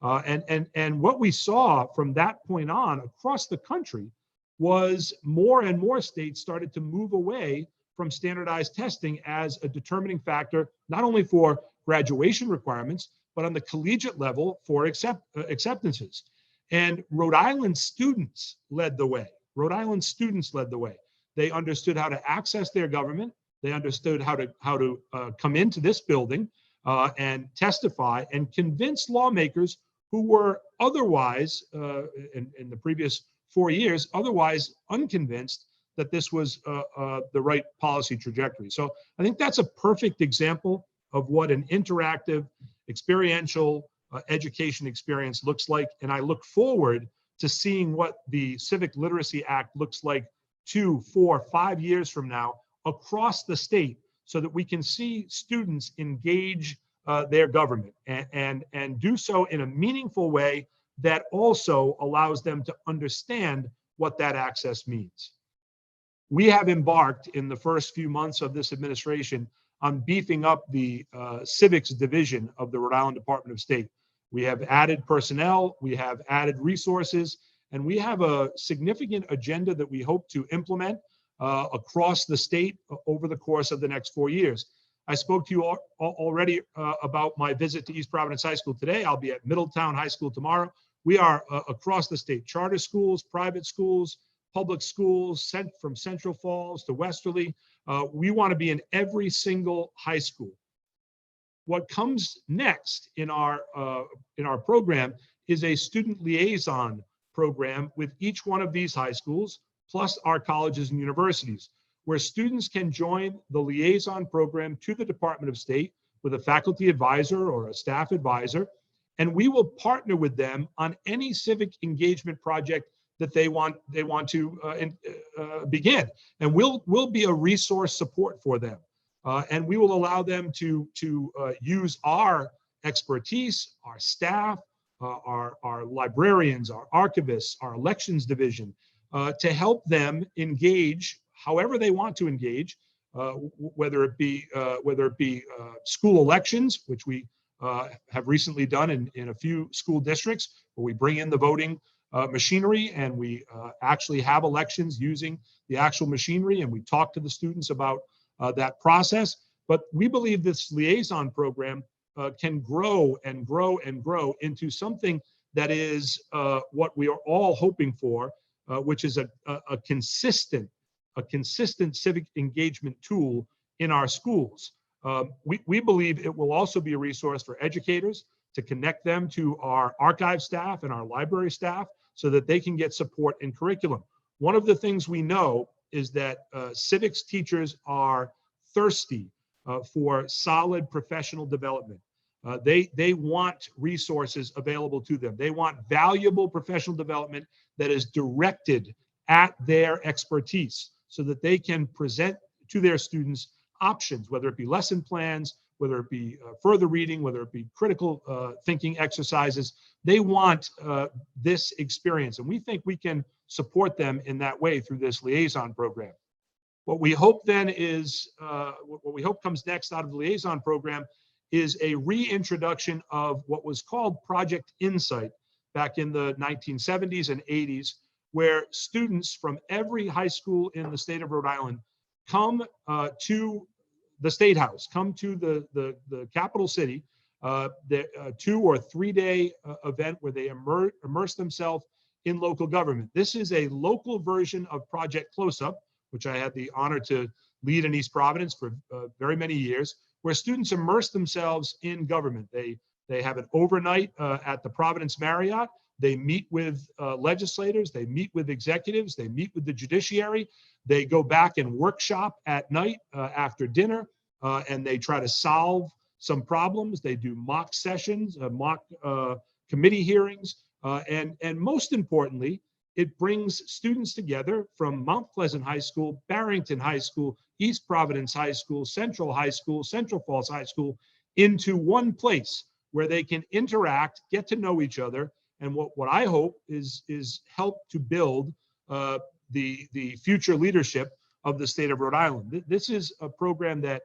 And what we saw from that point on across the country was more and more states started to move away from standardized testing as a determining factor, not only for graduation requirements, but on the collegiate level for acceptances. And Rhode Island students led the way. Rhode Island students led the way. They understood how to access their government. They understood how to come into this building and testify and convince lawmakers who were otherwise, in the previous 4 years, otherwise unconvinced that this was the right policy trajectory. So I think that's a perfect example of what an interactive, experiential education experience looks like. And I look forward to seeing what the Civic Literacy Act looks like 2, 4, 5 years from now across the state, so that we can see students engage their government and do so in a meaningful way that also allows them to understand what that access means. We have embarked in the first few months of this administration on beefing up the civics division of the Rhode Island Department of State. We have added personnel, we have added resources, and we have a significant agenda that we hope to implement across the state over the course of the next 4 years. I spoke to you already about my visit to East Providence High School today. I'll be at Middletown High School tomorrow. We are across the state, charter schools, private schools, public schools, from Central Falls to Westerly. We want to be in every single high school. What comes next in our program is a student liaison program with each one of these high schools, plus our colleges and universities, where students can join the liaison program to the Department of State with a faculty advisor or a staff advisor, and we will partner with them on any civic engagement project that they want to begin, and we'll be a resource support for them, and we will allow them to use our expertise, our staff, our librarians, our archivists, our elections division, to help them engage however they want to engage, whether it be school elections, which we have recently done in a few school districts, where we bring in the voting machinery and we actually have elections using the actual machinery, and we talk to the students about that process. But we believe this liaison program can grow and grow and grow into something that is what we are all hoping for, which is a consistent civic engagement tool in our schools. We believe it will also be a resource for educators to connect them to our archive staff and our library staff so that they can get support in curriculum. One of the things we know is that civics teachers are thirsty for solid professional development. They want resources available to them. They want valuable professional development that is directed at their expertise so that they can present to their students options, whether it be lesson plans, whether it be further reading, whether it be critical thinking exercises. They want this experience, and we think we can support them in that way through this liaison program. What we hope then is, what we hope comes next out of the liaison program is a reintroduction of what was called Project Insight back in the 1970s and 80s, where students from every high school in the state of Rhode Island come to the State House, come to the capital city, the 2 or 3 day event where they immerse themselves in local government. This is a local version of Project Close-Up, which I had the honor to lead in East Providence for very many years, where students immerse themselves in government. They have an overnight at the Providence Marriott. They meet with legislators, they meet with executives, they meet with the judiciary. They go back and workshop at night after dinner, and they try to solve some problems. They do mock sessions, mock committee hearings, and most importantly, it brings students together from Mount Pleasant High School, Barrington High School, East Providence High School, Central High School, Central Falls High School into one place where they can interact, get to know each other, and what I hope is help to build the future leadership of the state of Rhode Island. This is a program that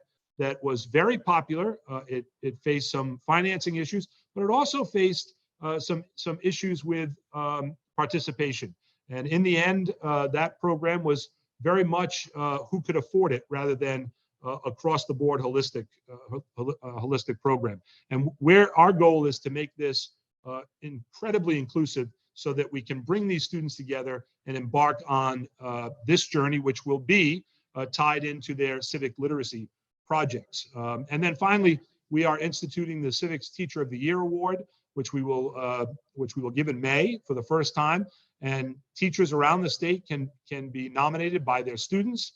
was very popular. It faced some financing issues, but it also faced some issues with participation. And in the end, that program was very much who could afford it rather than across the board holistic program. And where our goal is to make this incredibly inclusive so that we can bring these students together and embark on this journey, which will be tied into their civic literacy projects. And then finally, we are instituting the Civics Teacher of the Year Award, which we will give in May for the first time. And teachers around the state can be nominated by their students,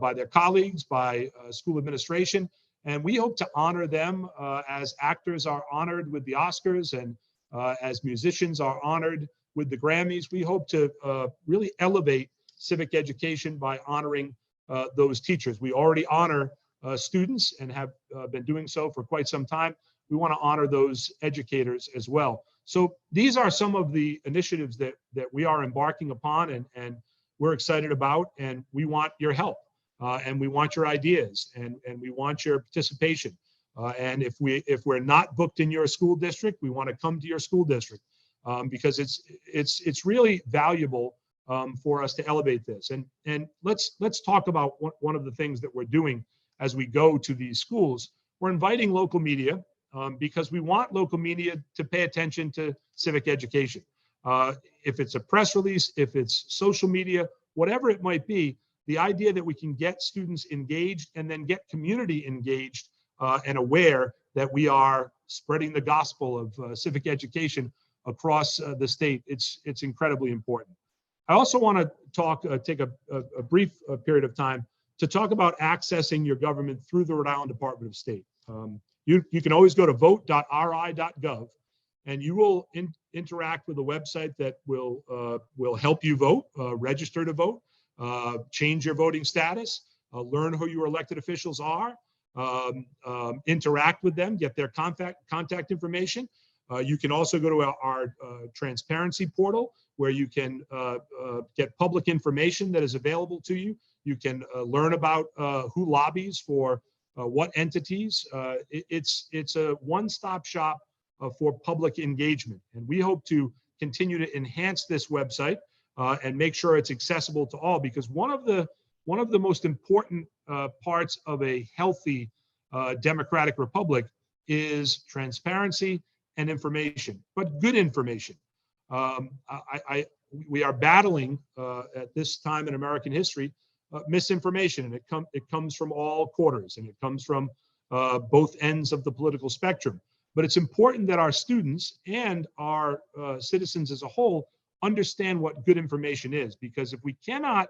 by their colleagues, by school administration. And we hope to honor them as actors are honored with the Oscars and as musicians are honored with the Grammys. We hope to really elevate civic education by honoring those teachers. We already honor students and have been doing so for quite some time. We want to honor those educators as well. So these are some of the initiatives that we are embarking upon and we're excited about, and we want your help and we want your ideas and we want your participation. And if we're not booked in your school district, we want to come to your school district because it's really valuable for us to elevate this. And let's talk about one of the things that we're doing as we go to these schools. We're inviting local media because we want local media to pay attention to civic education. If it's a press release, if it's social media, whatever it might be, the idea that we can get students engaged and then get community engaged and aware that we are spreading the gospel of civic education across the state, it's incredibly important. I also want to take a brief period of time to talk about accessing your government through the Rhode Island Department of State. You can always go to vote.ri.gov and you will interact with a website that will help you vote, register to vote, change your voting status, learn who your elected officials are, interact with them, get their contact information. You can also go to our transparency portal where you can get public information that is available to you. You can learn about who lobbies for what entities. It's a one-stop shop for public engagement. And we hope to continue to enhance this website and make sure it's accessible to all, because one of the most important parts of a healthy democratic republic is transparency and information, but good information. We are battling at this time in American history misinformation, and it comes from all quarters, and it comes from both ends of the political spectrum. But it's important that our students and our citizens as a whole understand what good information is, because if we cannot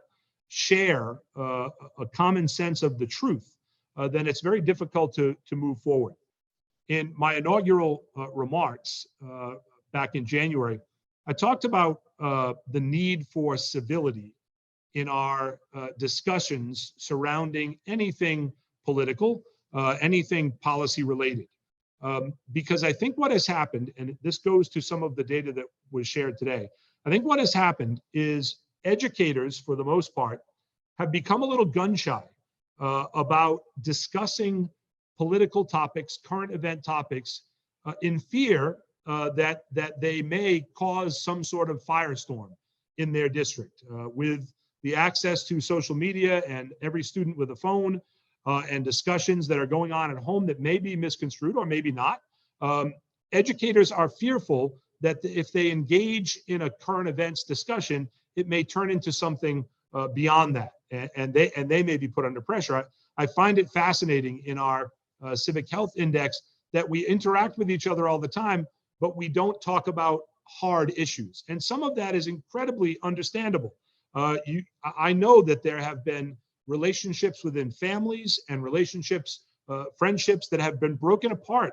share a common sense of the truth, then it's very difficult to move forward. In my inaugural remarks back in January, I talked about the need for civility in our discussions surrounding anything political, anything policy related. Because I think what has happened, and this goes to some of the data that was shared today, I think what has happened is educators, for the most part, have become a little gun shy about discussing political topics, current event topics, in fear that they may cause some sort of firestorm in their district. With the access to social media and every student with a phone and discussions that are going on at home that may be misconstrued or maybe not, educators are fearful that if they engage in a current events discussion, it may turn into something beyond that, and they may be put under pressure. I find it fascinating in our Civic Health Index that we interact with each other all the time, but we don't talk about hard issues. And some of that is incredibly understandable. I know that there have been relationships within families and relationships friendships that have been broken apart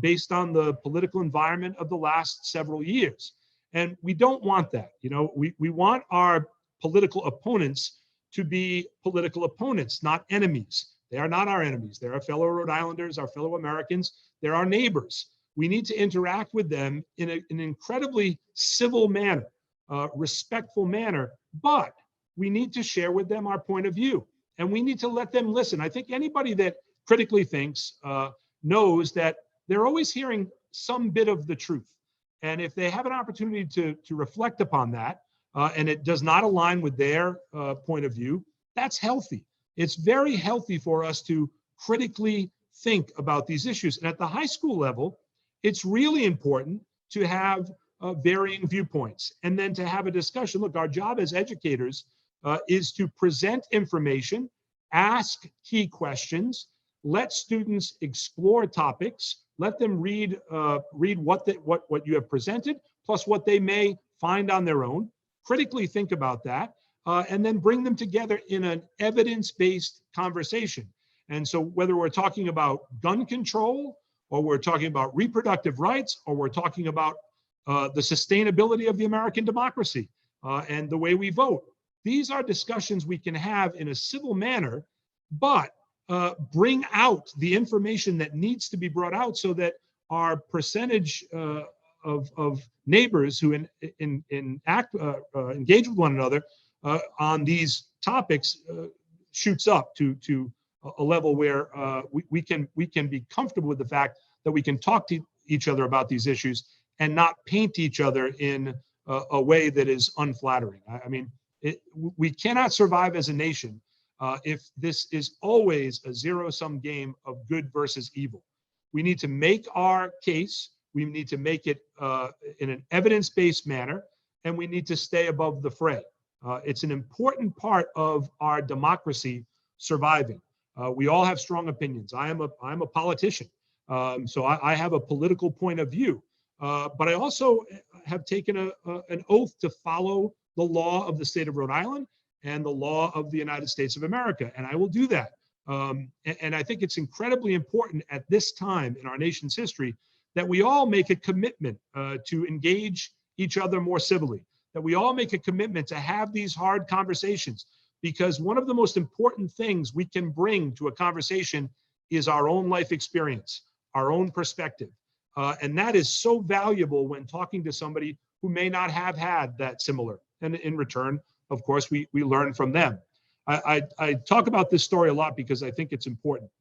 based on the political environment of the last several years. And we don't want that. You know, we want our political opponents to be political opponents, not enemies. They are not our enemies. They're our fellow Rhode Islanders, our fellow Americans. They're our neighbors. We need to interact with them in an incredibly civil manner, respectful manner, but we need to share with them our point of view, and we need to let them listen. I think anybody that critically thinks knows that they're always hearing some bit of the truth. And if they have an opportunity to reflect upon that, and it does not align with their point of view, that's healthy. It's very healthy for us to critically think about these issues. And at the high school level, it's really important to have varying viewpoints and then to have a discussion. Look, our job as educators is to present information, ask key questions, let students explore topics, let them read what you have presented, plus what they may find on their own, critically think about that, and then bring them together in an evidence-based conversation. And so whether we're talking about gun control, or we're talking about reproductive rights, or we're talking about the sustainability of the American democracy and the way we vote, these are discussions we can have in a civil manner, but bring out the information that needs to be brought out so that our percentage of neighbors who engage with one another on these topics shoots up to a level where we can be comfortable with the fact that we can talk to each other about these issues and not paint each other in a way that is unflattering. I mean, we cannot survive as a nation if this is always a zero-sum game of good versus evil. We need to make our case. We need to make it in an evidence-based manner, and we need to stay above the fray. It's an important part of our democracy surviving. We all have strong opinions. I'm a politician, so I have a political point of view. But I also have taken an oath to follow the law of the state of Rhode Island and the law of the United States of America, and I will do that. And I think it's incredibly important at this time in our nation's history that we all make a commitment to engage each other more civilly, that we all make a commitment to have these hard conversations, because one of the most important things we can bring to a conversation is our own life experience, our own perspective. And that is so valuable when talking to somebody who may not have had that similar. And in return, of course, we learn from them. I talk about this story a lot because I think it's important.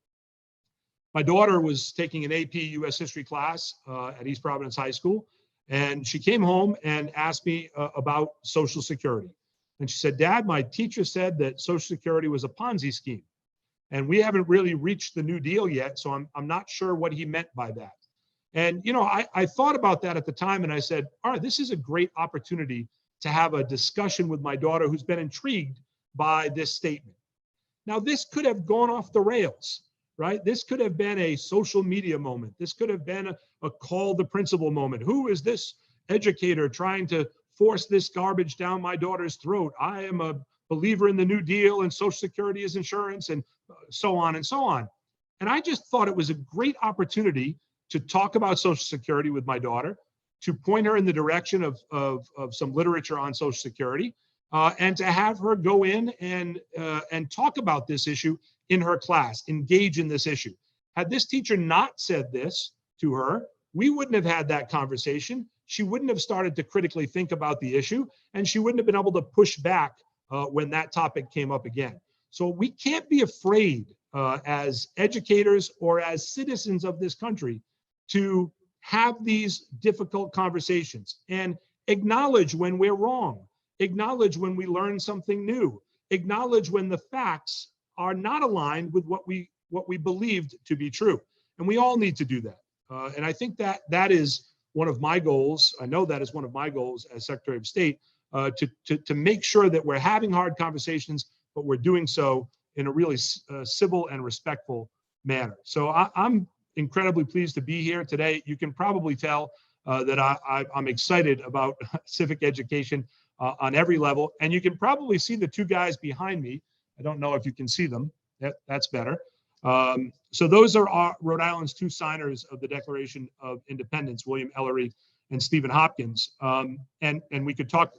My daughter was taking an AP US history class at East Providence High School, and she came home and asked me about Social Security. And she said, "Dad, my teacher said that Social Security was a Ponzi scheme, and we haven't really reached the New Deal yet, so I'm not sure what he meant by that." And you know, I thought about that at the time, and I said, all right, this is a great opportunity to have a discussion with my daughter who's been intrigued by this statement. Now, this could have gone off the rails, right? This could have been a social media moment. This could have been a call the principal moment. Who is this educator trying to force this garbage down my daughter's throat? I am a believer in the New Deal and Social Security is insurance, and so on and so on. And I just thought it was a great opportunity to talk about Social Security with my daughter, to point her in the direction of some literature on Social Security, and to have her go in and talk about this issue in her class, engage in this issue. Had this teacher not said this to her, we wouldn't have had that conversation. She wouldn't have started to critically think about the issue, and she wouldn't have been able to push back when that topic came up again. So we can't be afraid as educators or as citizens of this country to have these difficult conversations and acknowledge when we're wrong, acknowledge when we learn something new, acknowledge when the facts are not aligned with what we believed to be true. And we all need to do that. And I think that is one of my goals. I know that is one of my goals as Secretary of State, to make sure that we're having hard conversations, but we're doing so in a really civil and respectful manner. So I'm incredibly pleased to be here today. You can probably tell that I'm excited about civic education on every level. And you can probably see the two guys behind me. I don't know if you can see them. That's better. So those are Rhode Island's two signers of the Declaration of Independence, William Ellery and Stephen Hopkins. And we could talk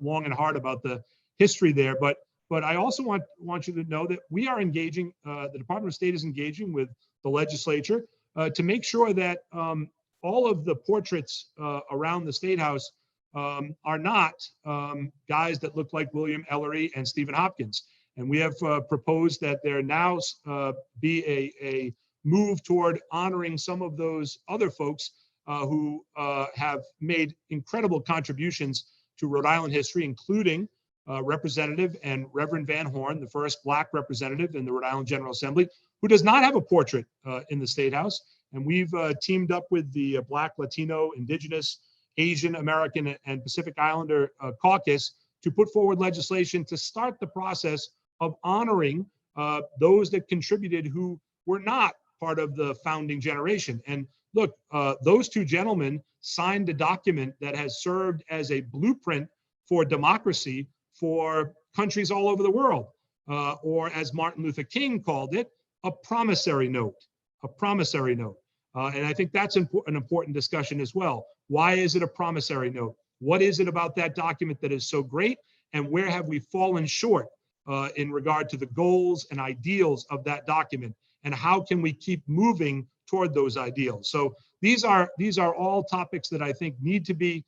long and hard about the history there, but I also want you to know that we are engaging, the Department of State is engaging with the legislature to make sure that all of the portraits around the State House are not guys that look like William Ellery and Stephen Hopkins. And we have proposed that there now be a move toward honoring some of those other folks who have made incredible contributions to Rhode Island history, including Representative and Reverend Van Horn, the first Black representative in the Rhode Island General Assembly, who does not have a portrait in the State House. And we've teamed up with the Black, Latino, Indigenous, Asian American, and Pacific Islander caucus to put forward legislation to start the process of honoring those that contributed who were not part of the founding generation. And look, those two gentlemen signed a document that has served as a blueprint for democracy for countries all over the world, or as Martin Luther King called it, a promissory note, a promissory note. And I think that's an important discussion as well. Why is it a promissory note? What is it about that document that is so great? And where have we fallen short in regard to the goals and ideals of that document? And how can we keep moving toward those ideals? So these are all topics that I think need to be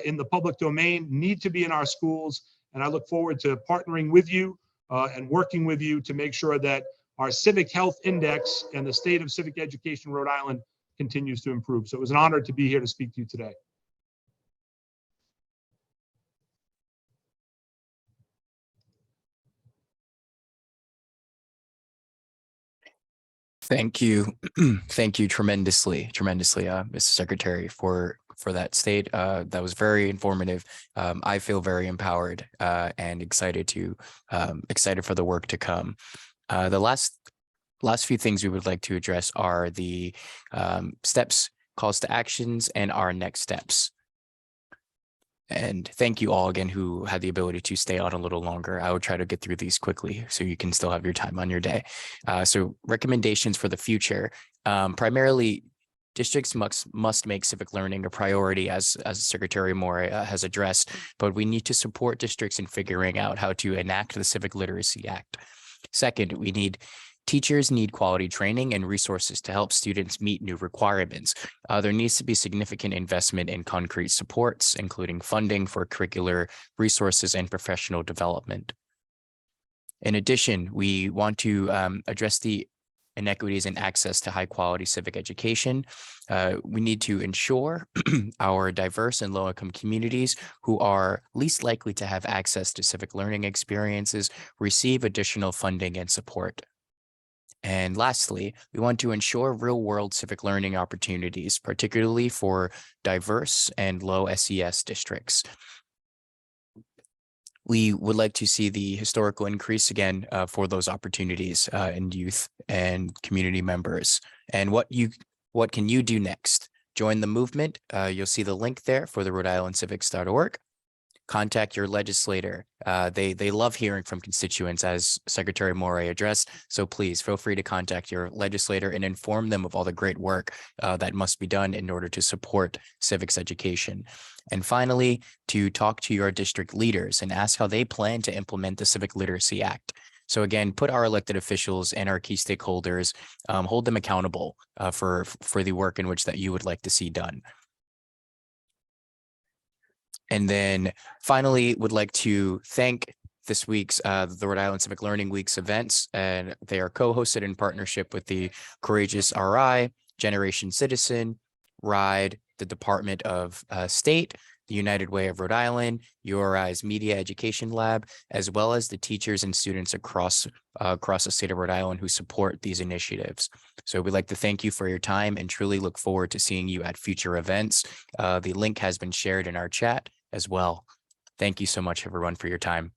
in the public domain, need to be in our schools. And I look forward to partnering with you and working with you to make sure that our Civic Health Index and the State of Civic Education Rhode Island continues to improve. So it was an honor to be here to speak to you today. Thank you. Thank you tremendously, Mr. Secretary, for that state. That was very informative. I feel very empowered and excited for the work to come. The last few things we would like to address are the steps, calls to actions, and our next steps. And thank you all again who had the ability to stay on a little longer. I would try to get through these quickly so you can still have your time on your day. So recommendations for the future, primarily districts must make civic learning a priority, as Secretary Amore has addressed, but we need to support districts in figuring out how to enact the Civic Literacy Act. Second, teachers need quality training and resources to help students meet new requirements. There needs to be significant investment in concrete supports, including funding for curricular resources and professional development. In addition, we want to address the inequities in access to high quality civic education. We need to ensure our diverse and low income communities who are least likely to have access to civic learning experiences receive additional funding and support. And lastly, we want to ensure real-world civic learning opportunities, particularly for diverse and low SES districts. We would like to see the historical increase again for those opportunities in youth and community members. And what can you do next? Join the movement. You'll see the link there for the RhodeIslandCivics.org. Contact your legislator. They love hearing from constituents, as Secretary Amore addressed. So please feel free to contact your legislator and inform them of all the great work that must be done in order to support civics education. And finally, to talk to your district leaders and ask how they plan to implement the Civic Literacy Act. So again, put our elected officials and our key stakeholders, hold them accountable for the work in which that you would like to see done. And then finally, would like to thank this week's the Rhode Island Civic Learning Week's events, and they are co-hosted in partnership with the Courageous RI, Generation Citizen, RIDE, the Department of State, the United Way of Rhode Island, URI's Media Education Lab, as well as the teachers and students across the state of Rhode Island who support these initiatives. So we'd like to thank you for your time and truly look forward to seeing you at future events. The link has been shared in our chat as well. Thank you so much, everyone, for your time.